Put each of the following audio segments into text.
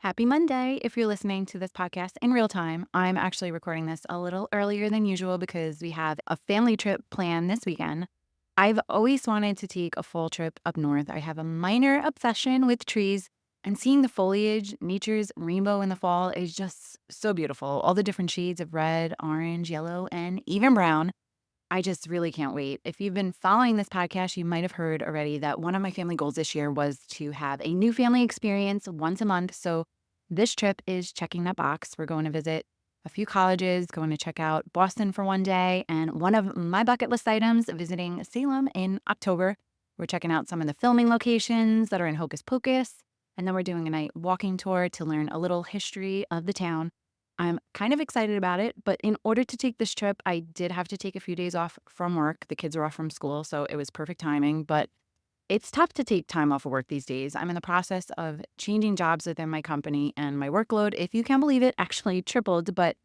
Happy Monday. If you're listening to this podcast in real time, I'm actually recording this a little earlier than usual because we have a family trip planned this weekend. I've always wanted to take a full trip up north. I have a minor obsession with trees, and seeing the foliage, nature's rainbow in the fall is just so beautiful. All the different shades of red, orange, yellow, and even brown. I just really can't wait. If you've been following this podcast, you might have heard already that one of my family goals this year was to have a new family experience once a month. So this trip is checking that box. We're going to visit a few colleges, going to check out Boston for one day, and one of my bucket list items, visiting Salem in October. We're checking out some of the filming locations that are in Hocus Pocus, and then we're doing a night walking tour to learn a little history of the town. I'm kind of excited about it, but in order to take this trip, I did have to take a few days off from work. The kids were off from school, so it was perfect timing, but it's tough to take time off of work these days. I'm in the process of changing jobs within my company, and my workload, if you can believe it, actually tripled. But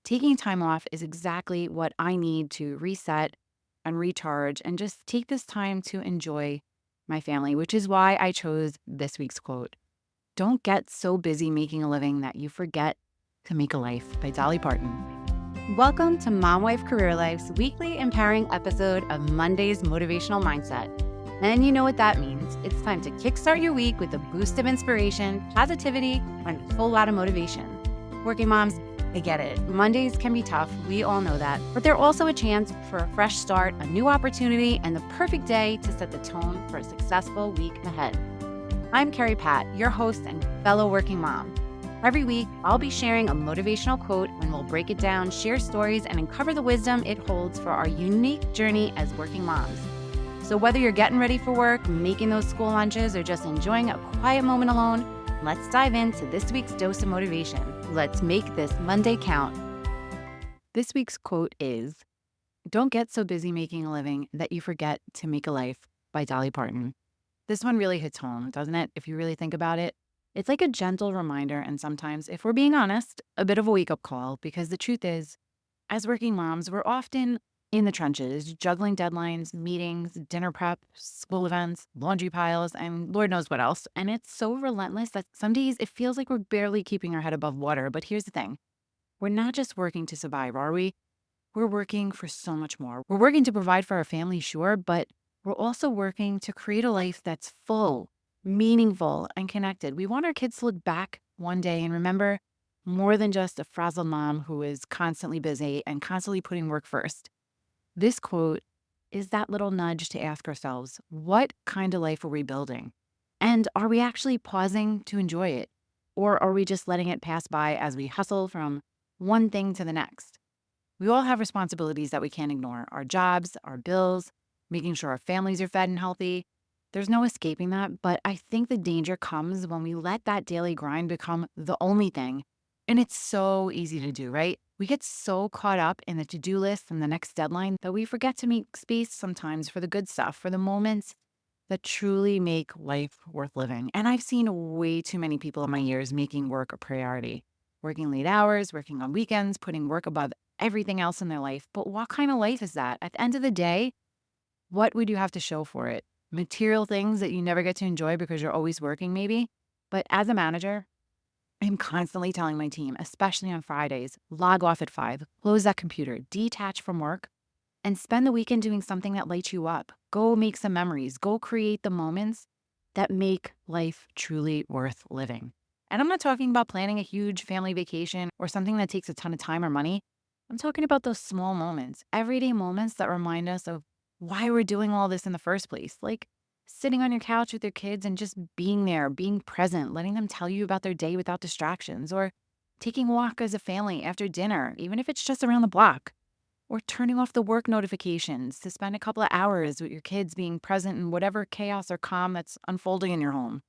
taking time off is exactly what I need to reset and recharge and just take this time to enjoy my family, which is why I chose this week's quote. Don't get so busy making a living that you forget to make a life, by Dolly Parton. Welcome to Mom Wife Career Life's weekly empowering episode of Monday's Motivational Mindset. And you know what that means. It's time to kickstart your week with a boost of inspiration, positivity, and a whole lot of motivation. Working moms, I get it. Mondays can be tough. We all know that. But they're also a chance for a fresh start, a new opportunity, and the perfect day to set the tone for a successful week ahead. I'm Kerri Pat, your host and fellow working mom. Every week, I'll be sharing a motivational quote and we'll break it down, share stories, and uncover the wisdom it holds for our unique journey as working moms. So whether you're getting ready for work, making those school lunches, or just enjoying a quiet moment alone, let's dive into this week's dose of motivation. Let's make this Monday count. This week's quote is, "Don't get so busy making a living that you forget to make a life," by Dolly Parton. This one really hits home, doesn't it? If you really think about it. It's like a gentle reminder, and sometimes, if we're being honest, a bit of a wake-up call, because the truth is, as working moms, we're often in the trenches, juggling deadlines, meetings, dinner prep, school events, laundry piles, and Lord knows what else. And it's so relentless that some days it feels like we're barely keeping our head above water. But here's the thing. We're not just working to survive, are we? We're working for so much more. We're working to provide for our family, sure, but we're also working to create a life that's full, meaningful, and connected. We want our kids to look back one day and remember more than just a frazzled mom who is constantly busy and constantly putting work first. This quote is that little nudge to ask ourselves, what kind of life are we building? And are we actually pausing to enjoy it? Or are we just letting it pass by as we hustle from one thing to the next? We all have responsibilities that we can't ignore, our jobs, our bills, making sure our families are fed and healthy. There's no escaping that, but I think the danger comes when we let that daily grind become the only thing. And it's so easy to do, right? We get so caught up in the to-do list and the next deadline that we forget to make space sometimes for the good stuff, for the moments that truly make life worth living. And I've seen way too many people in my years making work a priority, working late hours, working on weekends, putting work above everything else in their life. But what kind of life is that? At the end of the day, what would you have to show for it? Material things that you never get to enjoy because you're always working, maybe? But as a manager, I'm constantly telling my team, especially on Fridays, log off at 5, close that computer, detach from work, and spend the weekend doing something that lights you up. Go make some memories. Go create the moments that make life truly worth living. And I'm not talking about planning a huge family vacation or something that takes a ton of time or money. I'm talking about those small moments, everyday moments that remind us of why we're doing all this in the first place. Like sitting on your couch with your kids and just being there, being present, letting them tell you about their day without distractions, or taking a walk as a family after dinner, even if it's just around the block, or turning off the work notifications to spend a couple of hours with your kids being present in whatever chaos or calm that's unfolding in your home.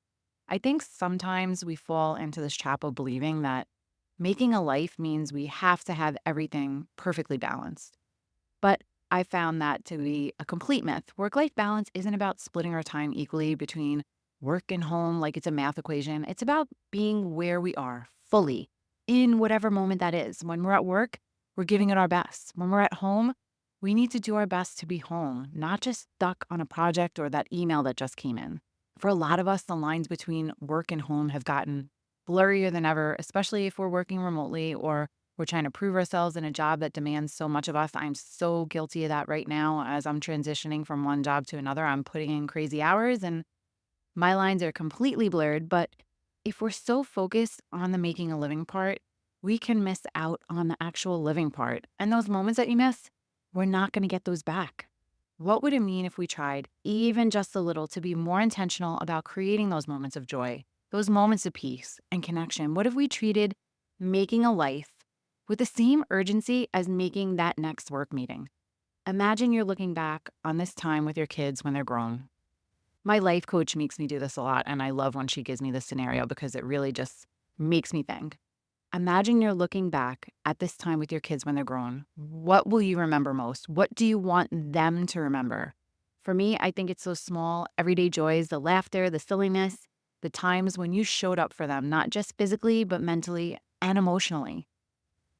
I think sometimes we fall into this trap of believing that making a life means we have to have everything perfectly balanced. But I found that to be a complete myth. Work-life balance isn't about splitting our time equally between work and home like it's a math equation. It's about being where we are fully in whatever moment that is. When we're at work, we're giving it our best. When we're at home, we need to do our best to be home, not just stuck on a project or that email that just came in. For a lot of us, the lines between work and home have gotten blurrier than ever, especially if we're working remotely or we're trying to prove ourselves in a job that demands so much of us. I'm so guilty of that right now as I'm transitioning from one job to another. I'm putting in crazy hours and my lines are completely blurred. But if we're so focused on the making a living part, we can miss out on the actual living part. And those moments that you miss, we're not going to get those back. What would it mean if we tried, even just a little, to be more intentional about creating those moments of joy, those moments of peace and connection? What if we treated making a life with the same urgency as making that next work meeting? Imagine you're looking back on this time with your kids when they're grown. My life coach makes me do this a lot, and I love when she gives me this scenario because it really just makes me think. Imagine you're looking back at this time with your kids when they're grown. What will you remember most? What do you want them to remember? For me, I think it's those small, everyday joys, the laughter, the silliness, the times when you showed up for them, not just physically, but mentally and emotionally.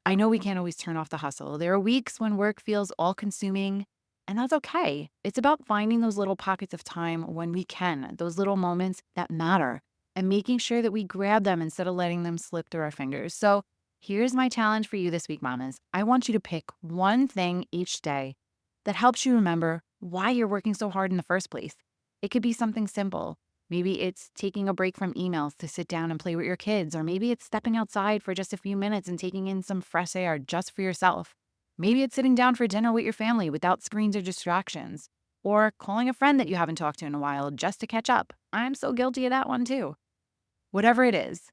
I know we can't always turn off the hustle. There are weeks when work feels all consuming, and that's okay. It's about finding those little pockets of time when we can, those little moments that matter, and making sure that we grab them instead of letting them slip through our fingers. So here's my challenge for you this week, mamas. I want you to pick one thing each day that helps you remember why you're working so hard in the first place. It could be something simple. Maybe it's taking a break from emails to sit down and play with your kids, or maybe it's stepping outside for just a few minutes and taking in some fresh air just for yourself. Maybe it's sitting down for dinner with your family without screens or distractions, or calling a friend that you haven't talked to in a while just to catch up. I'm so guilty of that one too. Whatever it is,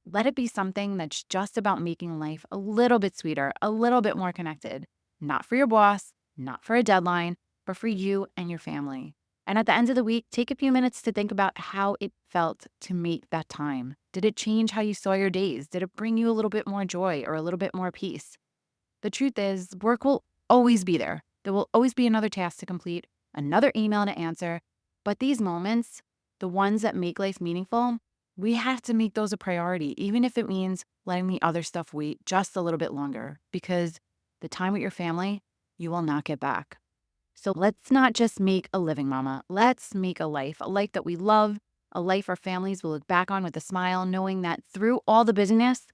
let it be something that's just about making life a little bit sweeter, a little bit more connected. Not for your boss, not for a deadline, but for you and your family. And at the end of the week, take a few minutes to think about how it felt to make that time. Did it change how you saw your days? Did it bring you a little bit more joy or a little bit more peace? The truth is, work will always be there. There will always be another task to complete, another email to answer. But these moments, the ones that make life meaningful, we have to make those a priority, even if it means letting the other stuff wait just a little bit longer, because the time with your family, you will not get back. So let's not just make a living, mama. Let's make a life that we love, a life our families will look back on with a smile, knowing that through all the busyness,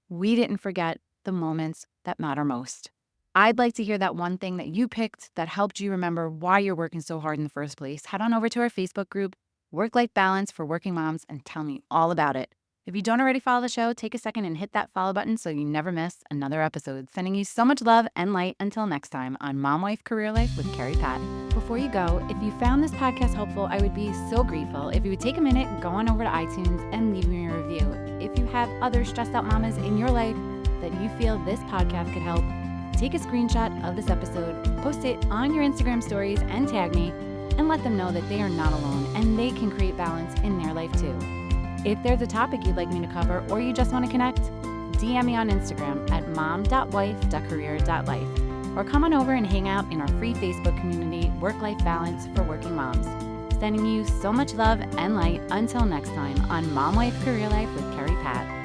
we didn't forget the moments that matter most. I'd like to hear that one thing that you picked that helped you remember why you're working so hard in the first place. Head on over to our Facebook group, Work-Life Balance for Working Moms, and tell me all about it. If you don't already follow the show, take a second and hit that follow button so you never miss another episode. Sending you so much love and light until next time on Mom Wife Career Life with Kerri Pat. Before you go, if you found this podcast helpful, I would be so grateful if you would take a minute, go on over to iTunes and leave me a review. If you have other stressed out mamas in your life that you feel this podcast could help, take a screenshot of this episode, post it on your Instagram stories and tag me, and let them know that they are not alone and they can create balance in their life too. If there's a topic you'd like me to cover or you just want to connect, DM me on Instagram at mom.wife.career.life or come on over and hang out in our free Facebook community, Work-Life Balance for Working Moms. Sending you so much love and light until next time on Mom Wife Career Life with Kerri Pat.